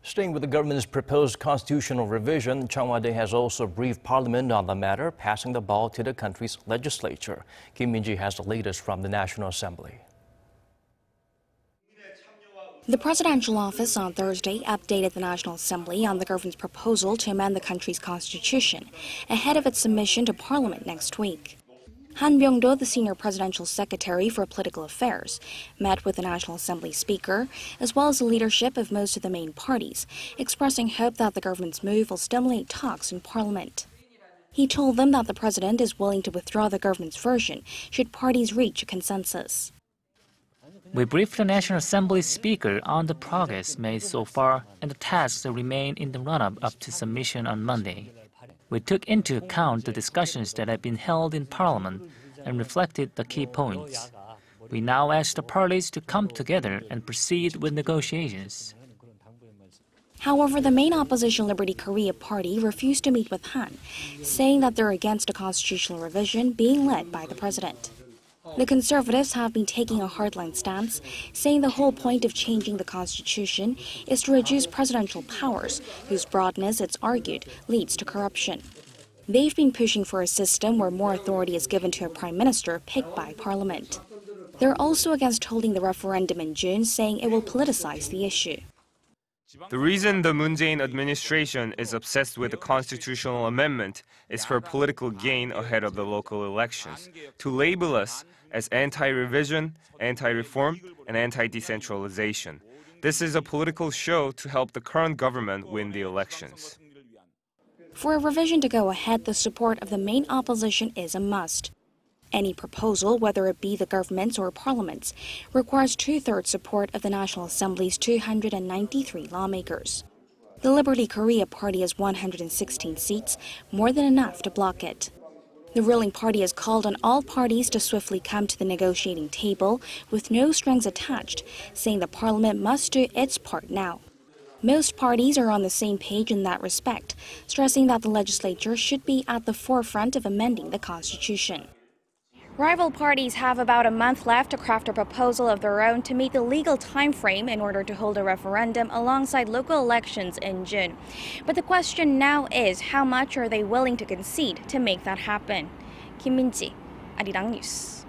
Staying with the government's proposed constitutional revision, Cheong Wa Dae has also briefed Parliament on the matter, passing the ball to the country's legislature. Kim Min-ji has the latest from the National Assembly. The presidential office on Thursday updated the National Assembly on the government's proposal to amend the country's constitution ahead of its submission to Parliament next week. Byung-do, the senior presidential secretary for political affairs, met with the National Assembly Speaker, as well as the leadership of most of the main parties, expressing hope that the government's move will stimulate talks in Parliament. He told them that the president is willing to withdraw the government's version should parties reach a consensus. We briefed the National Assembly Speaker on the progress made so far and the tasks that remain in the run-up up to submission on Monday. We took into account the discussions that have been held in Parliament and reflected the key points. We now ask the parties to come together and proceed with negotiations. However, the main opposition Liberty Korea party refused to meet with Han, saying that they're against a constitutional revision being led by the president. The Conservatives have been taking a hardline stance, saying the whole point of changing the constitution is to reduce presidential powers, whose broadness, it's argued, leads to corruption. They've been pushing for a system where more authority is given to a prime minister picked by Parliament. They're also against holding the referendum in June, saying it will politicize the issue. The reason the Moon Jae-in administration is obsessed with the constitutional amendment is for political gain ahead of the local elections, to label us as anti-revision, anti-reform, and anti-decentralization. This is a political show to help the current government win the elections. For a revision to go ahead, the support of the main opposition is a must. Any proposal, whether it be the government's or Parliament's, requires two-thirds support of the National Assembly's 293 lawmakers. The Liberty Korea party has 116 seats, more than enough to block it. The ruling party has called on all parties to swiftly come to the negotiating table with no strings attached, saying the Parliament must do its part now. Most parties are on the same page in that respect, stressing that the legislature should be at the forefront of amending the Constitution. Rival parties have about a month left to craft a proposal of their own to meet the legal time frame in order to hold a referendum alongside local elections in June. But the question now is, how much are they willing to concede to make that happen? Kim Min-ji, Arirang News.